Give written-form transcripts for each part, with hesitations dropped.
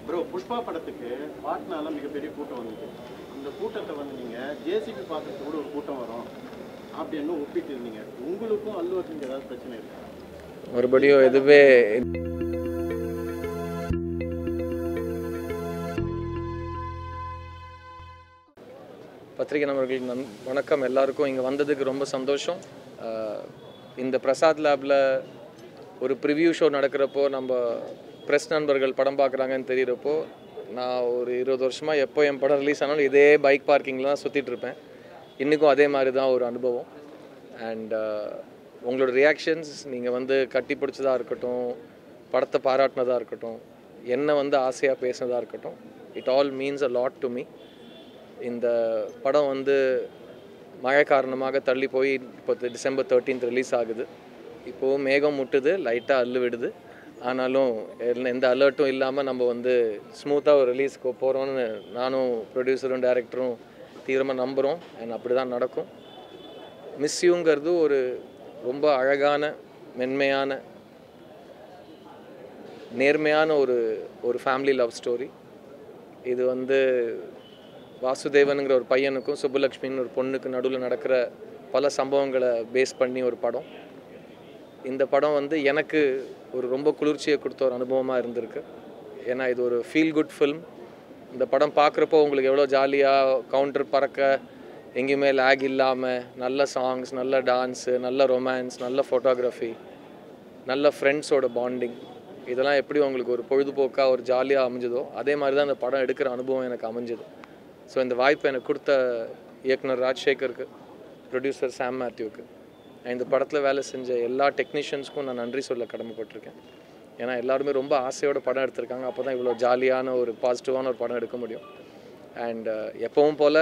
Bro Pushpa படத்துக்கு பாட்னால மிகப்பெரிய கூட்டம் வந்துச்சு. அந்த கூட்டத்தை வந்து நீங்கள் ஜேசிபி பார்க்கறது கூட ஒரு கூட்டம் வரும் அப்படின்னு ஒப்பிட்டு இருந்தீங்க. உங்களுக்கும் அல்லு அர்ஜுனுக்கு ஏதாவது பிரச்சனை இருக்கா? மறுபடியும் எதுவே பத்திரிகை நண்பர்களுக்கு வணக்கம். எல்லாருக்கும் இங்கே வந்ததுக்கு ரொம்ப சந்தோஷம். இந்த பிரசாத் லேபில் ஒரு ப்ரிவ்யூ ஷோ நடக்கிறப்போ நம்ம ப்ரெஸ் நண்பர்கள் படம் பார்க்குறாங்கன்னு தெரிகிறப்போ நான் ஒரு 20 வருஷமாக எப்போ என் படம் ரிலீஸ் ஆனாலும் இதே பைக் பார்க்கிங்கில் தான் சுற்றிட்டுருப்பேன். இன்றைக்கும் அதே மாதிரி தான் ஒரு அனுபவம். அண்ட் உங்களோட ரியாக்ஷன்ஸ், நீங்கள் வந்து கட்டி பிடிச்சதாக இருக்கட்டும், படத்தை பாராட்டினதாக இருக்கட்டும், என்னை வந்து ஆசையாக பேசினதாக இருக்கட்டும், it all means a lot to me. இந்த படம் வந்து மழை காரணமாக தள்ளி போய் இப்போ December 13th ரிலீஸ் ஆகுது. இப்போது மேகம் முட்டுது, லைட்டாக அள்ளு விடுது. ஆனாலும் எந்த அலர்ட்டும் இல்லாமல் நம்ம வந்து ஸ்மூத்தாக ஒரு ரிலீஸ்க்கு போகிறோன்னு நானும் ப்ரொடியூசரும் டைரக்டரும் தீவிரமாக நம்புகிறோம். அண்ட் அப்படி தான் நடக்கும். மிஸ் யூங்கிறது ஒரு ரொம்ப அழகான, மென்மையான, நேர்மையான ஒரு ஃபேமிலி லவ் ஸ்டோரி. இது வந்து வாசுதேவனுங்கிற ஒரு பையனுக்கும் சுப்புலக்ஷ்மின்னு ஒரு பொண்ணுக்கு நடுவில் நடக்கிற பல சம்பவங்களை பேஸ் பண்ணி ஒரு படம். இந்த படம் வந்து எனக்கு ஒரு ரொம்ப குளிர்ச்சியை கொடுத்த ஒரு அனுபவமாக இருந்திருக்கு. ஏன்னா இது ஒரு ஃபீல் குட் ஃபில்ம். இந்த படம் பார்க்குறப்போ உங்களுக்கு எவ்வளோ ஜாலியாக கவுண்டர் பறக்க, எங்கேயுமே லேக் இல்லாமல், நல்ல சாங்ஸ், நல்ல டான்ஸு, நல்ல ரொமான்ஸ், நல்ல ஃபோட்டோகிராஃபி, நல்ல ஃப்ரெண்ட்ஸோட பாண்டிங், இதெல்லாம் எப்படி உங்களுக்கு ஒரு பொழுதுபோக்காக ஒரு ஜாலியாக அமைஞ்சதோ அதே மாதிரி தான் இந்த படம் எடுக்கிற அனுபவம் எனக்கு அமைஞ்சது. ஸோ இந்த வாய்ப்பை எனக்கு கொடுத்த இயக்குனர் ராஜ்சேகருக்கு, ப்ரொடியூசர் சாம் மேத்யூக்கு, இந்த படத்தில் வேலை செஞ்ச எல்லா டெக்னீஷியன்ஸ்க்கும் நான் நன்றி சொல்ல கடமைப்பட்டிருக்கேன். ஏன்னா எல்லாருமே ரொம்ப ஆசையோட படம் எடுத்திருக்காங்க. அப்போ தான் இவ்வளோ ஜாலியான ஒரு பாசிட்டிவான ஒரு படம் எடுக்க முடியும். அண்ட் எப்பவும் போல்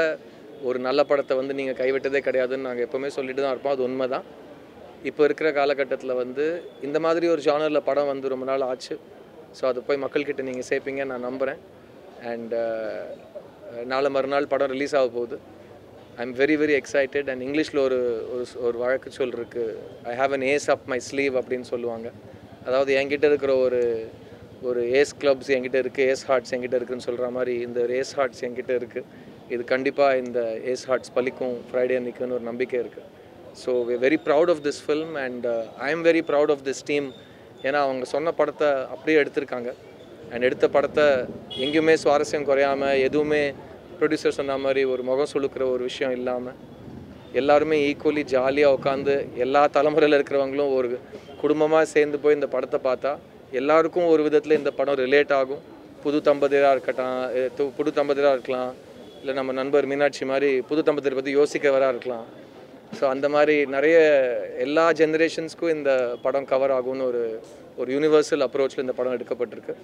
ஒரு நல்ல படத்தை வந்து நீங்கள் கைவிட்டதே கிடையாதுன்னு நாங்கள் எப்போவுமே சொல்லிட்டு தான் இருப்போம். அது உண்மை தான். இப்போ இருக்கிற காலகட்டத்தில் வந்து இந்த மாதிரி ஒரு ஜானரில் படம் வந்து ரொம்ப நாள் ஆச்சு. ஸோ அதை போய் மக்கள்கிட்ட நீங்கள் சேர்ப்பீங்கன்னு நான் நம்புகிறேன். அண்ட் நாளை மறுநாள் படம் ரிலீஸ் ஆக போகுது. I am very very excited. And இங்கிலீஷில் ஒரு வழக்கு சொல் இருக்குது, I have an ace up my sleeve அப்படின்னு சொல்லுவாங்க. அதாவது என்கிட்ட இருக்கிற ஒரு ஏஸ் கிளப்ஸ் என்கிட்ட இருக்குது, ஏஸ் ஹார்ட்ஸ் என்கிட்ட இருக்குதுன்னு சொல்கிற மாதிரி இந்த ஏஸ் ஹார்ட்ஸ் என்கிட்ட இருக்குது. இது கண்டிப்பாக இந்த ஏஸ் ஹார்ட்ஸ் பலிக்கும் ஃப்ரைடே அன்னைக்குன்னு ஒரு நம்பிக்கை இருக்குது. So we very proud of this film and I am very proud of this team. ஏன்னா அவங்க சொன்ன படத்தை அப்படியே எடுத்திருக்காங்க. அண்ட் எடுத்த படத்தை எங்கேயுமே சுவாரஸ்யம் குறையாமல், எதுவுமே ப்ரொடியூசர் சொன்ன மாதிரி ஒரு முகம் சுழுக்கிற ஒரு விஷயம் இல்லாமல், எல்லாருமே ஈக்குவலி ஜாலியாக உட்காந்து எல்லா தலைமுறையில் இருக்கிறவங்களும் ஒரு குடும்பமாக சேர்ந்து போய் இந்த படத்தை பார்த்தா எல்லாருக்கும் ஒரு விதத்தில் இந்த படம் ரிலேட் ஆகும். புது தம்பதியராக இருக்கலாம், இல்லை நம்ம நண்பர் மீனாட்சி மாதிரி புது தம்பதியரை பற்றி யோசிக்கவராக இருக்கலாம். ஸோ அந்த மாதிரி நிறைய எல்லா ஜென்ரேஷன்ஸ்க்கும் இந்த படம் கவர் ஆகும்னு ஒரு யூனிவர்சல் அப்ரோச்சில் இந்த படம் எடுக்கப்பட்டிருக்கு.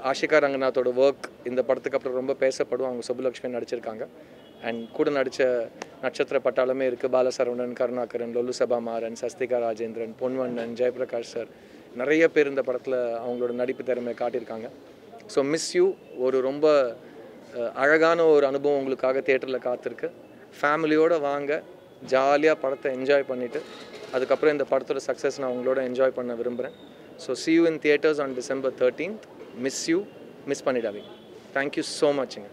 ஆஷிகா ரங்கநாத்தோட ஒர்க் இந்த படத்துக்கு அப்புறம் ரொம்ப பேசப்படும். அவங்க சுப்புலக்ஷ்மி நடிச்சிருக்காங்க. அண்ட் கூட நடித்த நட்சத்திர பட்டாளமே இருக்குது. பாலசரவணன், கருணாகரன், லொல்லு சபா மாறன், சஸ்திகா ராஜேந்திரன், பொன்வண்ணன், ஜெயபிரகாஷ் சார், நிறைய பேர் இந்த படத்தில் அவங்களோட நடிப்பு திறமையை காட்டியிருக்காங்க. ஸோ மிஸ் யூ ஒரு ரொம்ப அழகான ஒரு அனுபவம் உங்களுக்காக தியேட்டரில் காத்திருக்கு. ஃபேமிலியோடு வாங்க, ஜாலியாக படத்தை என்ஜாய் பண்ணிவிட்டு அதுக்கப்புறம் இந்த படத்தோட சக்ஸஸ் நான் உங்களோட என்ஜாய் பண்ண விரும்புகிறேன். So see you in theaters on December 13th. Miss you, miss பண்ணிடாதீங்க. தேங்க்யூ ஸோ மச்ங்க.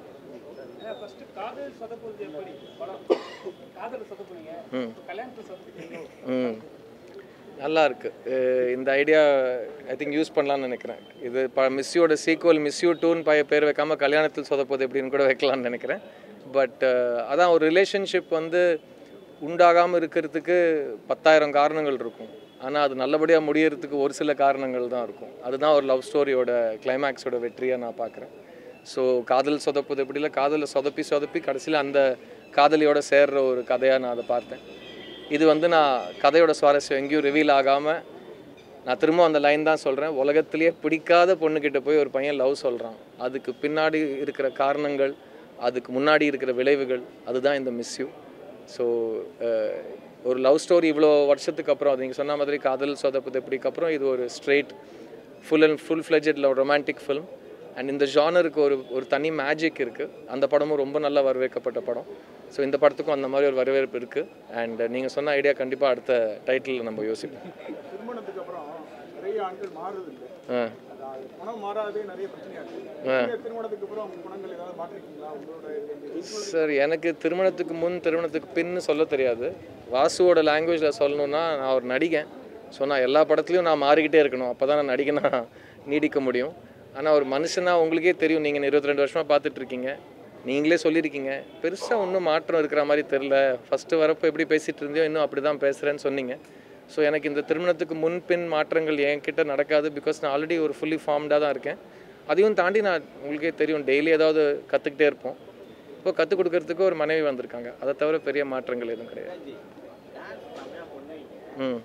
நல்லா இருக்குது இந்த ஐடியா. ஐ திங்க் யூஸ் பண்ணலான்னு நினைக்கிறேன். இது மிஸ்யூட சீக்வல் மிஸ் யூ 2ன்னு பேர் வைக்காமல் கல்யாணத்தில் சொதப்போது எப்படின்னு கூட வைக்கலான்னு நினைக்கிறேன். பட் அதான் ஒரு ரிலேஷன்ஷிப் வந்து உண்டாகாமல் இருக்கிறதுக்கு 10,000 காரணங்கள் இருக்கும். ஆனால் அது நல்லபடியாக முடியறதுக்கு ஒரு சில காரணங்கள் தான் இருக்கும். அதுதான் ஒரு லவ் ஸ்டோரியோட கிளைமேக்ஸோட வெற்றியாக நான் பார்க்குறேன். ஸோ காதல் சொதப்பது எப்படி இல்லை, காதலில் சொதப்பி கடைசியில் அந்த காதலியோட சேர்ற ஒரு கதையாக நான் அதை பார்த்தேன். இது வந்து நான் கதையோட சுவாரஸ்யம் எங்கேயும் ரிவீல் ஆகாமல் நான் திரும்ப அந்த லைன் தான் சொல்கிறேன். உலகத்திலேயே பிடிக்காத பொண்ணுக்கிட்ட போய் ஒரு பையன் லவ் சொல்கிறான். அதுக்கு பின்னாடி இருக்கிற காரணங்கள், அதுக்கு முன்னாடி இருக்கிற விளைவுகள், அதுதான் இந்த மிஸ் யூ. ஸோ ஒரு லவ் ஸ்டோரி இவ்வளோ வருஷத்துக்கு அப்புறம், அது நீங்கள் சொன்ன மாதிரி காதல் சொதப்பது எப்படிக்கு அப்புறம் இது ஒரு straight full fledged romantic film. And இந்த ஜானருக்கு ஒரு தனி மேஜிக் இருக்குது. அந்த படமும் ரொம்ப நல்லா வரவேற்கப்பட்ட படம். ஸோ இந்த படத்துக்கும் அந்த மாதிரி ஒரு வரவேற்பு இருக்குது. அண்ட் நீங்கள் சொன்ன ஐடியா கண்டிப்பாக அடுத்த டைட்டிலில் நம்ம யோசிப்போம். திருமணத்துக்கு அப்புறம் நிறைய ஆண்கள் மாறுது. குணம் மாறாதே நிறைய பிரச்சனையா இருக்கு. திருமணத்துக்கு அப்புறம் அவங்க குணங்கள் ஏதாவது மாற்றிருக்கீங்களா உங்களோட? சார் எனக்கு திருமணத்துக்கு முன் திருமணத்துக்கு பின்னு சொல்ல தெரியாது. வாசுவோட லாங்குவேஜில் சொல்லணுன்னா நான் ஒரு நடிகன். ஸோ நான் எல்லா படத்துலையும் நான் மாறிக்கிட்டே இருக்கணும், அப்போ தான் நான் நடிகனாக நீடிக்க முடியும். ஆனால் ஒரு மனுஷனாக உங்களுக்கே தெரியும், நீங்கள் 22 வருஷமாக பார்த்துட்ருக்கீங்க, நீங்களே சொல்லியிருக்கீங்க, பெருசாக ஒன்றும் மாற்றம் இருக்கிற மாதிரி தெரில. ஃபஸ்ட்டு வரப்போ எப்படி பேசிகிட்டு இருந்தியோ இன்னும் அப்படி தான் பேசுகிறேன்னு சொன்னீங்க. ஸோ எனக்கு இந்த திருமணத்துக்கு முன்பின் மாற்றங்கள் என்கிட்ட நடக்காது. பிகாஸ் நான் ஆல்ரெடி ஒரு ஃபுல்லி ஃபார்ம்டாக தான் இருக்கேன். அதையும் தாண்டி நான் உங்களுக்கே தெரியும் டெய்லி ஏதாவது கற்றுக்கிட்டே இருப்போம். இப்போ கற்றுக் கொடுக்கறதுக்கு ஒரு மனைவி வந்திருக்காங்க, அதை தவிர பெரிய மாற்றங்கள் எதுவும் கிடையாது. ம்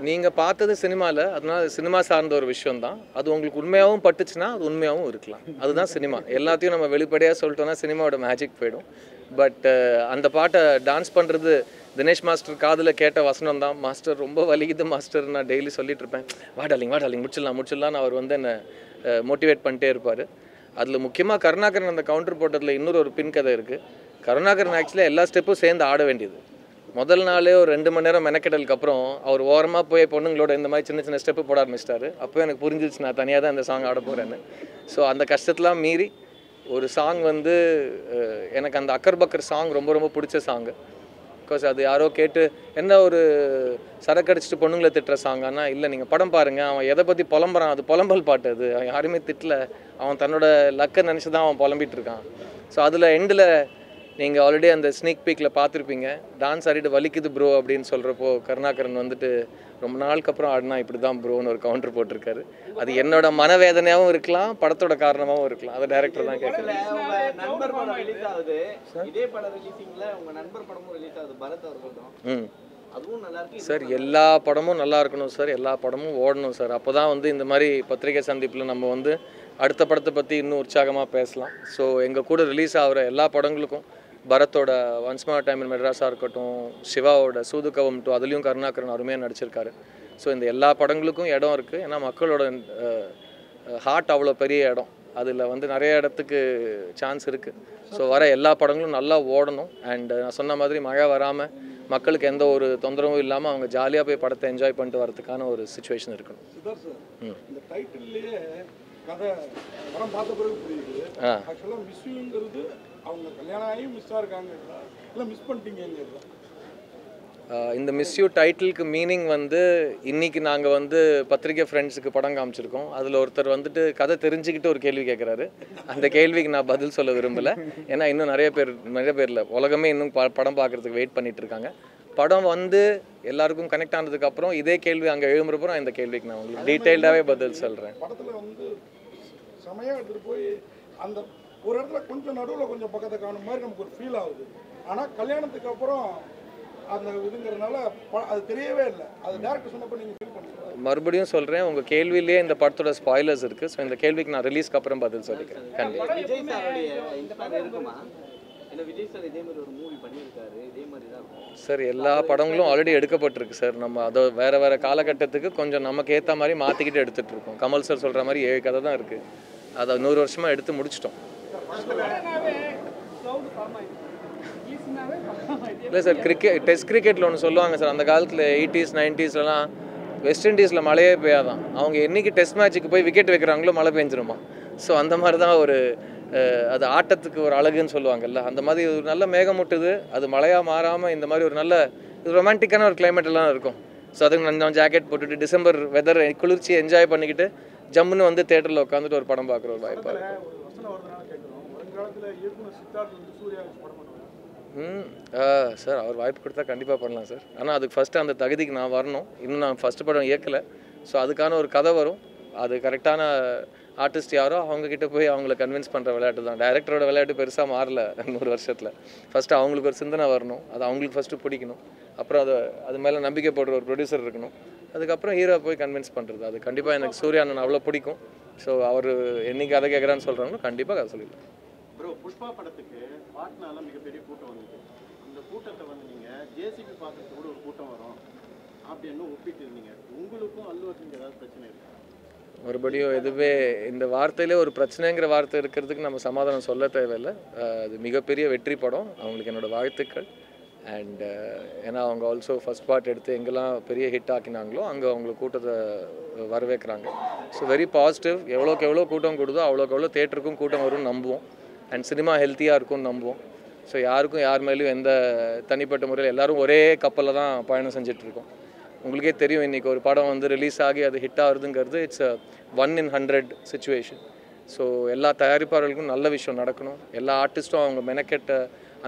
நீங்கள் பார்த்தது சினிமாவில், அதனால சினிமா சார்ந்த ஒரு விஷயம்தான். அது உங்களுக்கு உண்மையாகவும் பட்டுச்சுன்னா அது உண்மையாகவும் இருக்கலாம். அதுதான் சினிமா. எல்லாத்தையும் நம்ம வெளிப்படையாக சொல்லிட்டோம்னா சினிமாவோட மேஜிக் போயிடும். பட் அந்த பாட்டை டான்ஸ் பண்ணுறது தினேஷ் மாஸ்டர் காதில் கேட்ட வசனம் தான். மாஸ்டர் ரொம்ப வலிக்குது மாஸ்டர், நான் டெய்லி சொல்லிட்டு இருப்பேன், வா டார்லிங் முடிச்சிடலான்னு அவர் வந்து என்னை மோட்டிவேட் பண்ணிட்டே இருப்பார். அதில் முக்கியமாக கருணாகரன் அந்த கவுண்டர் போட்டதில் இன்னொரு ஒரு பின் கதை இருக்குது. கருணாகரன் ஆக்சுவலாக எல்லா ஸ்டெப்பும் சேர்ந்து ஆட வேண்டியது. முதல் நாளே ஒரு 2 மணி நேரம் மெனக்கெடலுக்கு அப்புறம் அவர் ஓரமாக போய் பொண்ணுங்களோட இந்த மாதிரி சின்ன சின்ன ஸ்டெப்பு போட ஆரம்பிச்சிட்டாரு. அப்போ எனக்கு புரிஞ்சிச்சு நான் தனியாக தான் இந்த சாங் ஆட போகிறேன்னு. ஸோ அந்த கஷ்டத்தெலாம் மீறி ஒரு சாங் வந்து எனக்கு அந்த அக்கர் பக்கர் சாங் ரொம்ப ரொம்ப பிடிச்ச சாங்கு. பிகாஸ் அது யாரோ கேட்டு என்ன ஒரு சரக்கடிச்சிட்டு பொண்ணுங்களை திட்டுற சாங். ஆனால் இல்லை, நீங்கள் படம் பாருங்கள், அவன் எதை பற்றி புலம்புறான், அது புலம்பல் பாட்டு. அது அவன் யாருமே திட்டல, அவன் தன்னோட லக்கை நினச்சி தான் அவன் புலம்பிகிட்டு இருக்கான். ஸோ அதில் எண்டில் நீங்கள் ஆல்ரெடி அந்த ஸ்னீக் பீக்கில் பார்த்துருப்பீங்க, டான்ஸ் ஆடிட்டு வலிக்குது ப்ரோ அப்படின்னு சொல்கிறப்போ கருணாகரன் வந்துட்டு ரொம்ப நாளுக்கு அப்புறம் ஆடினா இப்படி தான் ப்ரோன்னு ஒரு கவுண்டர் போட்டிருக்காரு. அது என்னோட மனவேதனையாகவும் இருக்கலாம், படத்தோட காரணமாகவும் இருக்கலாம். அதை டைரக்டர் தான் கேட்குறேன். சார் எல்லா படமும் நல்லா இருக்கணும் சார், எல்லா படமும் ஓடணும் சார். அப்போ தான் வந்து இந்த மாதிரி பத்திரிகை சந்திப்பில் நம்ம வந்து அடுத்த படத்தை பற்றி இன்னும் உற்சாகமாக பேசலாம். ஸோ எங்கள் கூட ரிலீஸ் ஆகிற எல்லா படங்களுக்கும், பரத்தோட ஒன்ஸ் மோர் டைம் இன் மெட்ராஸாக இருக்கட்டும், சிவாவோட சூதுகவும் 2 அதுலேயும் கருணாகரன் அருமையாக நடிச்சிருக்காரு. ஸோ இந்த எல்லா படங்களுக்கும் இடம் இருக்குது. ஏன்னா மக்களோட ஹார்ட் அவ்வளோ பெரிய இடம், அதில் வந்து நிறைய இடத்துக்கு சான்ஸ் இருக்குது. ஸோ வர எல்லா படங்களும் நல்லா ஓடணும். அண்ட் நான் சொன்ன மாதிரி மழை வராமல் மக்களுக்கு எந்த ஒரு தொந்தரவும் இல்லாமல் அவங்க ஜாலியாக போய் படத்தை என்ஜாய் பண்ணிட்டு வரதுக்கான ஒரு சுச்சுவேஷன் இருக்கணும். இந்த டைட்டில்லையே கதை படம் பார்த்த பிறகு புரியுது. ஆக்சுவலாக மிஸ்யூங்கிறது அவங்க கல்யாணம் ஆகி மிஸ்ஸாக இருக்காங்க, இல்லை மிஸ் பண்ணிட்டீங்கிறது. இந்த மிஸ்யூ டைட்டிலுக்கு மீனிங் வந்து இன்றைக்கி நாங்கள் வந்து பத்திரிகை ஃப்ரெண்ட்ஸுக்கு படம் காமிச்சிருக்கோம். அதில் ஒருத்தர் வந்துட்டு கதை தெரிஞ்சுக்கிட்டு ஒரு கேள்வி கேட்குறாரு. அந்த கேள்விக்கு நான் பதில் சொல்ல விரும்பலை. ஏன்னா இன்னும் நிறைய பேர் இல்லை, உலகமே இன்னும் படம் பார்க்குறதுக்கு வெயிட் பண்ணிகிட்டு இருக்காங்க. படம் வந்து எல்லாருக்கும் கனெக்ட் ஆனதுக்கப்புறம் இதே கேள்வி அங்கே எழும்புறப்போ இந்த கேள்விக்கு நான் உங்களுக்கு டீட்டெயில்டாகவே பதில் சொல்கிறேன். படத்தில் வந்து செமையாக எடுத்துகிட்டு போய் அந்த ஒரு இடத்துல கொஞ்சம் நடுவில் கொஞ்சம் பக்கத்தை காணும் மாதிரி நமக்கு ஒரு ஃபீல் ஆகுது. ஆனால் கல்யாணத்துக்கு அப்புறம் அந்த இதுங்கிறதுனால அது தெரியவே இல்லை. அது டேரக்டர் சொன்னப்போ நீங்கள் ஃபீல் பண்ணுறீங்க. மறுபடியும் சொல்கிறேன், உங்கள் கேள்வியிலேயே இந்த படத்தோட ஸ்பாய்லர்ஸ் இருக்குது. ஸோ இந்த கேள்விக்கு நான் ரிலீஸ்க்கு அப்புறம் பதில் சொல்லிக்கிறேன். கண்டிப்பாக சார் எல்லா படங்களும் ஆல்ரெடி எடுக்கப்பட்டிருக்கு சார். நம்ம அதை வேறு காலகட்டத்துக்கு கொஞ்சம் நமக்கு ஏற்ற மாதிரி மாற்றிக்கிட்டு எடுத்துகிட்டு இருக்கோம். கமல் சார் சொல்கிற மாதிரி 7 கதை தான் இருக்குது. அதை 100 வருஷமாக எடுத்து முடிச்சிட்டோம். இல்லை சார், டெஸ்ட் கிரிக்கெட்டில் ஒன்று சொல்லுவாங்க சார், அந்த காலத்தில் 80s 90ஸ்லாம் வெஸ்ட் இண்டீஸில் மழையே பெய்யாதான். அவங்க என்றைக்கு டெஸ்ட் மேட்ச்சுக்கு போய் விக்கெட் வைக்கிறாங்களோ மழை பெஞ்சிருமா. ஸோ அந்த மாதிரி தான் ஒரு அது ஆட்டத்துக்கு ஒரு அழகுன்னு சொல்லுவாங்கல்ல, அந்த மாதிரி ஒரு நல்ல மேகமூட்டுது, அது மழையாக மாறாமல் இந்த மாதிரி ஒரு நல்ல ரொமான்டிக்கான ஒரு கிளைமேட் எல்லாம் இருக்கும். ஸோ அதுக்கு நான் ஜாக்கெட் போட்டுட்டு டிசம்பர் வெதர் குளிர்ச்சி என்ஜாய் பண்ணிக்கிட்டு ஜம்முன்னு வந்து தேட்டரில் உட்காந்துட்டு ஒரு படம் பார்க்குற ஒரு வாய்ப்பாக இருக்கும். சார் அவர் வாய்ப்பு கொடுத்தா கண்டிப்பாக பண்ணலாம் சார். ஆனால் அதுக்கு ஃபஸ்ட்டு அந்த தகுதிக்கு நான் வரணும். இன்னும் நான் ஃபஸ்ட்டு படம் இயக்கலை. ஸோ அதுக்கான ஒரு கதை வரும். அது கரெக்டான ஆர்டிஸ்ட் யாரோ அவங்கக்கிட்ட போய் அவங்கள கன்வின்ஸ் பண்ணுற விளையாட்டு தான். டைரக்டரோட விளையாட்டு பெருசாக மாறல 100 வருஷத்தில். ஃபஸ்ட்டு அவங்களுக்கு ஒரு சிந்தனை வரணும், அது அவங்களுக்கு ஃபஸ்ட்டு பிடிக்கணும். அப்புறம் அது மேலே நம்பிக்கை போடுற ஒரு ப்ரொடியூசர் இருக்கணும். அதுக்கப்புறம் ஹீரோ போய் கன்வின்ஸ் பண்ணுறது. அது கண்டிப்பாக எனக்கு சூர்யா அண்ணன் அவ்வளோ பிடிக்கும். ஸோ அவர் என்னைக்கு அதை கேட்குறான்னு சொல்கிறாங்களோ கண்டிப்பாக அதை சொல்லிடலாம். ப்ரோ, புஷ்பா படத்துக்கு பாட்னால மிகப்பெரிய கூட்டம் வந்துச்சு. அந்த கூட்டத்தை வந்து நீங்கள் ஜேசிபி பார்க்கறதுக்கு கூட ஒரு கூட்டம் வரும் அப்படின்னு ஒப்பிட்டு இருந்தீங்க. உங்களுக்கும் அல்லு அர்ஜுனுக்கு ஏதாவது பிரச்சனை இருக்கா? மறுபடியும் எதுவே இந்த வார்த்தையிலே ஒரு பிரச்சனைங்கிற வார்த்தை இருக்கிறதுக்கு நம்ம சமாதானம் சொல்ல தேவையில்லை. அது மிகப்பெரிய வெற்றி படம். அவங்களுக்கு என்னோடய வாழ்த்துக்கள். அண்ட் ஏன்னா அவங்க ஆல்சோ ஃபஸ்ட் பார்ட் எடுத்து எங்கெல்லாம் பெரிய ஹிட் ஆக்கினாங்களோ அங்கே அவங்களுக்கு கூட்டத்தை வரவேற்கிறாங்க. So very positive. எவ்வளோக்கு எவ்வளோ கூட்டம் கூடுதோ அவ்வளோக்கு எவ்வளோ தேட்டருக்கும் கூட்டம் வரும்னு நம்புவோம். அண்ட் சினிமா ஹெல்த்தியாக இருக்கும்னு நம்புவோம். ஸோ யாருக்கும் யார் மேலேயும் எந்த தனிப்பட்ட முறையில் எல்லோரும் ஒரே கப்பலில் தான் பயணம் செஞ்சிட்ருக்கோம். உங்களுக்கே தெரியும், இன்றைக்கி ஒரு படம் வந்து ரிலீஸ் ஆகி அது ஹிட் ஆகுதுங்கிறது இட்ஸ் 1 in 100 சிச்சுவேஷன். ஸோ எல்லா தயாரிப்பாளர்களுக்கும் நல்ல விஷயம் நடக்கணும். எல்லா ஆர்டிஸ்ட்டும் அவங்க மெனக்கெட்ட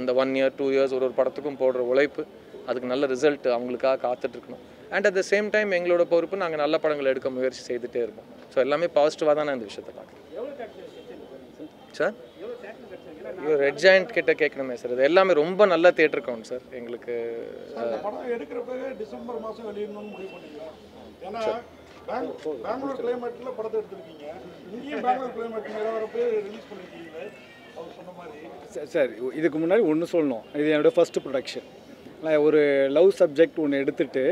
அந்த 1 year 2 years ஒரு படத்துக்கும் போடுற உழைப்பு, அதுக்கு நல்ல ரிசல்ட் அவங்களுக்காக காத்துட்ருக்கணும். And at the same time எங்களோட பொறுப்பு நாங்கள் நல்ல படங்கள் எடுக்க முயற்சி செய்துகிட்டே இருக்கோம். ஸோ எல்லாமே பாசிட்டிவாக தான் நான் இந்த விஷயத்தை பார்க்குறேன். சார் ரெட் ஜாயிண்ட் கிட்ட கேட்கணுமே சார். அது எல்லாமே ரொம்ப நல்ல தியேட்டர் கவுண்ட் சார். எங்களுக்கு படம் எடுக்கிறப்ப டிசம்பர் மாதம் வெளியிடணும்னு முடிவு பண்ணிங்களா? ஏன்னா பெங்களூர் கிளைமேட்டில் படத்தை எடுத்துருக்கீங்க, இங்கேயும் பெங்களூர் கிளைமேட் வரப்போ ரிலீஸ் பண்ணிருக்கீங்களே அவர் சொன்ன மாதிரி. சார் இதுக்கு முன்னாடி ஒன்று சொல்லணும், இது என்னோடய ஃபஸ்ட்டு ப்ரொடக்ஷன். நான் ஒரு லவ் சப்ஜெக்ட் ஒன்று எடுத்துகிட்டு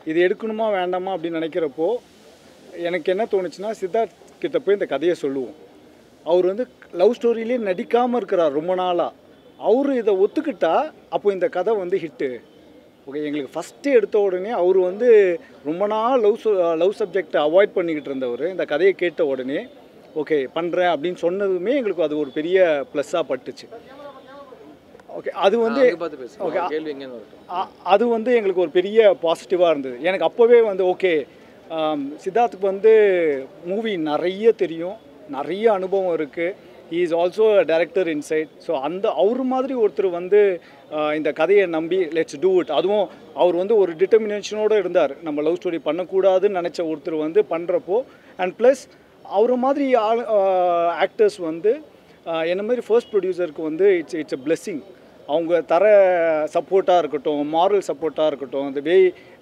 இது எடுக்கணுமா வேண்டாமா அப்படின்னு நினைக்கிறப்போ எனக்கு என்ன தோணுச்சுன்னா, சித்தார்த் கிட்ட போய் இந்த கதையை சொல்லுவோம். அவர் வந்து லவ் ஸ்டோரியிலே நடிக்காமல் இருக்கிறார் ரொம்ப நாளாக. அவர் இதை ஒத்துக்கிட்டா அப்போ இந்த கதை வந்து ஹிட்டு. ஓகே, எங்களுக்கு ஃபஸ்ட்டு எடுத்த உடனே அவர் வந்து ரொம்ப நாள் லவ் சப்ஜெக்டை அவாய்ட் பண்ணிக்கிட்டு இருந்தவர் இந்த கதையை கேட்ட உடனே ஓகே பண்ணுறேன் அப்படின்னு சொன்னதுமே எங்களுக்கு அது ஒரு பெரிய ப்ளஸ்ஸாக பட்டுச்சு. ஓகே, அது வந்து ஓகே அது வந்து எங்களுக்கு ஒரு பெரிய பாசிட்டிவாக இருந்தது. எனக்கு அப்போவே வந்து ஓகே, சித்தார்த்துக்கு வந்து மூவி நிறைய தெரியும், நிறைய அனுபவம் இருக்குது. He is also director inside. So அந்த அவர் மாதிரி ஒருத்தர் வந்து இந்த கதையை நம்பி லெட்ஸ் டூ இட். அதுவும் அவர் வந்து ஒரு டிட்டர்மினேஷனோடு இருந்தார். நம்ம லவ் ஸ்டோரி பண்ணக்கூடாதுன்னு நினச்ச ஒருத்தர் வந்து பண்ணுறப்போ, அண்ட் ப்ளஸ் அவர் மாதிரி ஆக்டர்ஸ் வந்து என்ன மாதிரி ஃபர்ஸ்ட் ப்ரொடியூசருக்கு வந்து இட்ஸ் எ பிளெஸ்ஸிங். அவங்க தர சப்போர்ட்டாக இருக்கட்டும், மாரல் சப்போர்ட்டாக இருக்கட்டும், இந்த way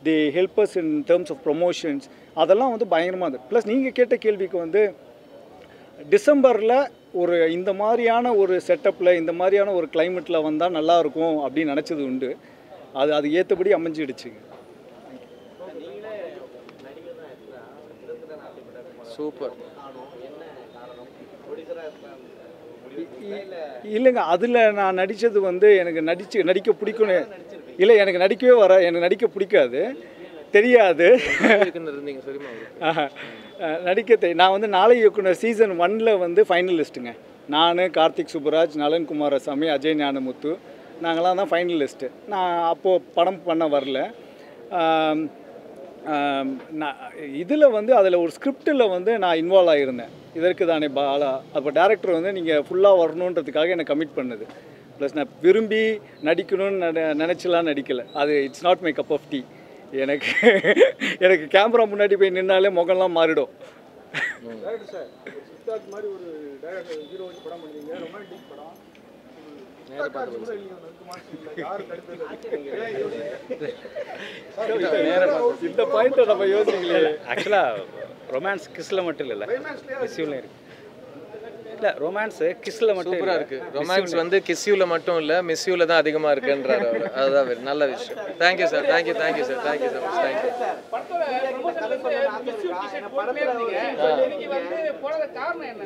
the helpers in terms of promotions, அதெல்லாம் வந்து பயங்கரமாக இருந்தது. ப்ளஸ் நீங்கள் கேட்ட கேள்விக்கு வந்து டிசம்பரில் ஒரு இந்த மாதிரியான ஒரு செட்டப்பில் இந்த மாதிரியான ஒரு கிளைமேட்டில் வந்தால் நல்லாயிருக்கும் அப்படின்னு நினச்சது உண்டு. அது ஏற்றபடி அமைஞ்சிடுச்சுங்க. சூப்பர். இல்லைங்க, அதில் நான் நடித்தது வந்து எனக்கு நடிக்க பிடிக்கணும். இல்லை, எனக்கு நடிக்கவே எனக்கு நடிக்க பிடிக்காது, தெரியாது. நான் வந்து நாளை இயக்குனர் சீசன் 1 வந்து ஃபைனலிஸ்ட்டுங்க. நான், கார்த்திக் சுப்புராஜ், நலன் குமாரசாமி, அஜய் ஞானமுத்து, நாங்களாம் தான் ஃபைனலிஸ்ட்டு. நான் அப்போது படம் பண்ண வரல. நான் இதில் வந்து அதில் ஒரு ஸ்கிரிப்டில் வந்து நான் இன்வால்வ் ஆகியிருந்தேன். இதற்கு தானே பாலா அப்போ டேரக்டர் வந்து நீங்கள் ஃபுல்லாக வரணுன்றதுக்காக என்னை கமிட் பண்ணுது. ப்ளஸ் நான் விரும்பி நடிக்கணும்னு நினச்சிலாம் நடிக்கலை. அது it's not my cup of tea. எனக்கு கேமரா முன்னாடி போய் நின்னாலே முகம்லாம் மாறிடும். சித்தார்த் மாதிரி ஒரு ஹீரோ படம் பண்ணுறீங்க, ரொமான்டிக் படம். இந்த பாயிண்ட்டை நம்ம யோசிக்கலையே. ஆக்சுவலாக ரொமான்ஸ் கிஸ்ல மட்டும் இல்லை, மிஸ்யூவில் இருக்குது. இல்லை, ரொமான்ஸு கிஸ்ல மட்டும் சூப்பராக இருக்குது. ரொமான்ஸ் வந்து கிஸ்யூவில் மட்டும் இல்லை, மிஸ்யூவில் தான் அதிகமாக இருக்குன்றார் அவர். அதுதான் நல்ல விஷயம். Thank you sir, thank you sir, thank you so much, thank you.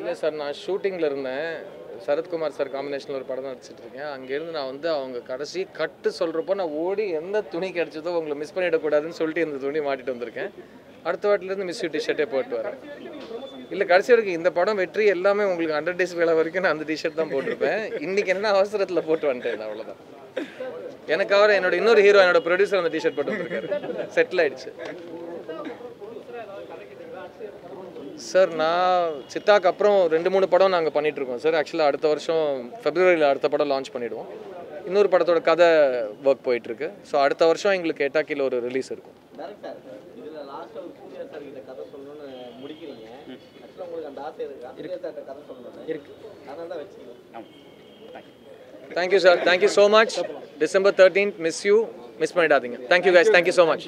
இல்லை சார், நான் ஷூட்டிங்கில் இருந்தேன். சரத்குமார் சார் காம்பினேஷனில் ஒரு படம் நடிச்சிட்டு இருக்கேன். அங்கேருந்து நான் வந்து அவங்க கடைசி கட்டு சொல்கிறப்போ நான் ஓடி எந்த துணி கிடச்சதோ உங்களை மிஸ் பண்ணிடக்கூடாதுன்னு சொல்லிட்டு இந்த துணி மாட்டிட்டு வந்திருக்கேன். அடுத்த வாட்டிலேருந்து மிஸ் யூ டிஷர்ட்டே போட்டு வரேன். இல்லை, கடைசி வரைக்கும் இந்த படம் வெற்றி எல்லாமே உங்களுக்கு 100 days வேலை வரைக்கும் நான் அந்த டிஷர்ட் தான் போட்டிருப்பேன். இன்றைக்கி என்ன அவசரத்தில் போட்டு வந்துட்டேன், அவ்வளோதான். எனக்காக என்னோட இன்னொரு ஹீரோ, என்னோட ப்ரொடியூசர் அந்த டிஷர்ட் போட்டு வந்திருக்காரு. செட்டில் ஆகிடுச்சு சார். நான் சித்தாக்கு அப்புறம் 2-3 படம் நாங்கள் பண்ணிகிட்ருக்கோம் சார். ஆக்சுவலாக அடுத்த வருஷம் ஃபெப்ரவரியில் அடுத்த படம் லான்ச் பண்ணிவிடுவோம். இன்னொரு படத்தோட கதை ஒர்க் போயிட்டுருக்கு. ஸோ அடுத்த வருஷம் எங்களுக்கு எட்டாக்கியில் ஒரு ரிலீஸ் இருக்கும். Thank you sir, thank you so much. December 13th miss you, miss பண்ணிடாதீங்க. Thank you guys, thank you so much.